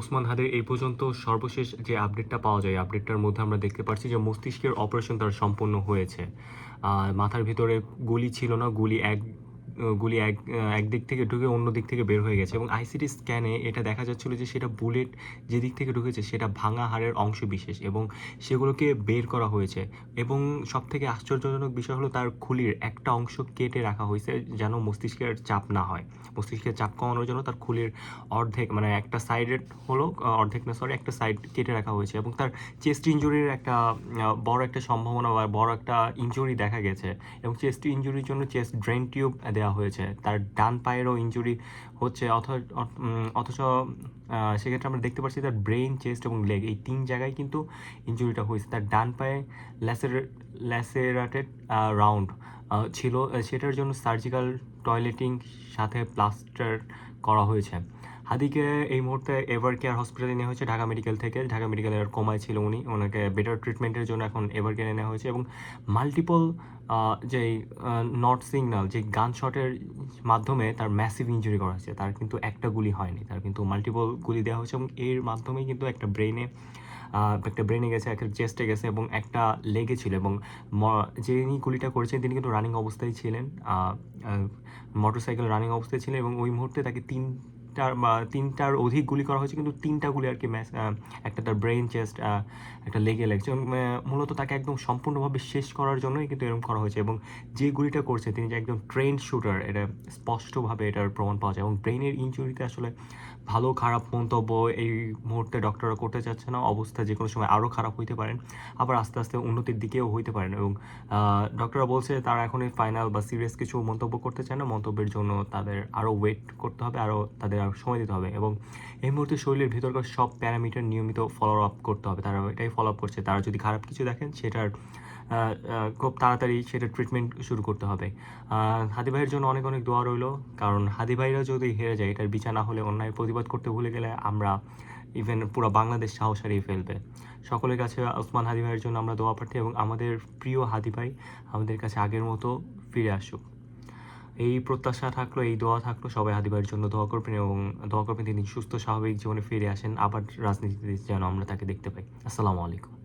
ওসমান হাদির এই পর্যন্ত সর্বশেষ যে আপডেটটা পাওয়া যায়, আপডেটটার মধ্যে আমরা দেখতে পাচ্ছি যে মস্তিষ্কের অপারেশন তার সম্পন্ন হয়েছে। মাথার ভিতরে গুলি ছিল না, গুলি একদিক থেকে ঢুকে অন্য দিক থেকে বের হয়ে গেছে এবং আইসিটি স্ক্যানে এটা দেখা যাচ্ছিল যে সেটা বুলেট যেদিক থেকে ঢুকেছে সেটা ভাঙা হাড়ের অংশ বিশেষ এবং সেগুলোকে বের করা হয়েছে। এবং সবথেকে আশ্চর্যজনক বিষয় হলো তার খুলির একটা অংশ কেটে রাখা হয়েছে যেন মস্তিষ্কের চাপ না হয়। মস্তিষ্কের চাপ কমানোর জন্য তার খুলির অর্ধেক, মানে একটা সাইডের হলো অর্ধেক না, সরি, একটা সাইড কেটে রাখা হয়েছে এবং তার চেস্ট ইঞ্জুরির একটা বড় একটা সম্ভাবনা বা বড় একটা ইঞ্জুরি দেখা গেছে এবং চেস্ট ইঞ্জুরির জন্য চেস্ট ড্রেন টিউব দেওয়া হয়েছে। তার ডান পায়েরও ইঞ্জুরি হচ্ছে, অথচ সেক্ষেত্রে আমরা দেখতে পাচ্ছি তার ব্রেন, চেস্ট এবং লেগ এই 3 জায়গায় কিন্তু ইঞ্জুরিটা হয়েছে। তার ডান পায়ে ল্যাসেরাটেড রাউন্ড ছিল, সেটার জন্য সার্জিক্যাল টয়লেটিং সাথে প্লাস্টার করা হয়েছে। হাদিকে এই মুহূর্তে এভার কেয়ার হসপিটালে নেওয়া হয়েছে ঢাকা মেডিকেল থেকে। ঢাকা মেডিকেলের কোমায় ছিল উনি, ওনাকে বেটার ট্রিটমেন্টের জন্য এখন এভার কেয়ারে নেওয়া হয়েছে এবং মাল্টিপল যেই নট সিগন্যাল, যে গান শটের মাধ্যমে তার ম্যাসিভ ইঞ্জুরি করা হয়েছে। তার কিন্তু একটা গুলি হয়নি, তার কিন্তু মাল্টিপল গুলি দেওয়া হয়েছে এবং এর মাধ্যমেই কিন্তু একটা ব্রেনে গেছে, একটা চেস্টে গেছে এবং একটা লেগে ছিল এবং যিনি গুলিটা করেছেন তিনি কিন্তু রানিং অবস্থায় ছিলেন, মোটরসাইকেল রানিং অবস্থায় ছিলেন এবং ওই মুহূর্তে তাকে তিনটার অধিক গুলি করা হয়েছে, কিন্তু 3টা গুলি আর কি একটা তার ব্রেন, চেস্ট, একটা লেগে লাগছে এবং মূলত তাকে একদম সম্পূর্ণভাবে শেষ করার জন্যই কিন্তু এরকম করা হয়েছে। এবং যে গুলিটা করছে তিনি যে একদম ট্রেন্ড শুটার, এটা স্পষ্টভাবে এটার প্রমাণ পাওয়া যায়। এবং ব্রেনের ইঞ্জুরিতে আসলে ভালো খারাপ মন্তব্য এই মুহূর্তে ডক্টররা করতে চাচ্ছে না। অবস্থা যে কোনো সময় আরও খারাপ হইতে পারেন, আবার আস্তে আস্তে উন্নতির দিকেও হইতে পারেন এবং ডক্টররা বলছে তারা এখন ফাইনাল বা সিরিয়াস কিছু মন্তব্য করতে চায় না। মন্তব্যের জন্য তাদের আরও ওয়েট করতে হবে, তাদের আরও সময় দিতে হবে এবং এই মুহূর্তে শরীরের ভিতরকার সব প্যারামিটার নিয়মিত ফলো আপ করতে হবে। তারা এটাই ফলো আপ করছে। তারা যদি খারাপ কিছু দেখেন সেটার খুব তাড়াতাড়ি সেটা ট্রিটমেন্ট শুরু করতে হবে। হাদি ভাইয়ের জন্য অনেক অনেক দোয়া রইল, কারণ হাদি ভাইরা যদি হেরে যায়, এটার বিচার না হলে অন্যায় প্রতিবাদ করতে ভুলে গেলে আমরা ইভেন পুরো বাংলাদেশ সাহস হারিয়ে ফেলবে। সকলের কাছে ওসমান হাদি ভাইয়ের জন্য আমরা দোয়া প্রার্থী এবং আমাদের প্রিয় হাদি ভাই আমাদের কাছে আগের মতো ফিরে আসুক, এই প্রত্যাশা থাকলো, এই দোয়া থাকলো। সবাই হাদি ভাইয়ের জন্য দোয়া করবেন এবং দোয়া করবেন তিনি সুস্থ স্বাভাবিক জীবনে ফিরে আসেন, আবার রাজনীতিতে যেন আমরা তাকে দেখতে পাই। আসসালামু আলাইকুম।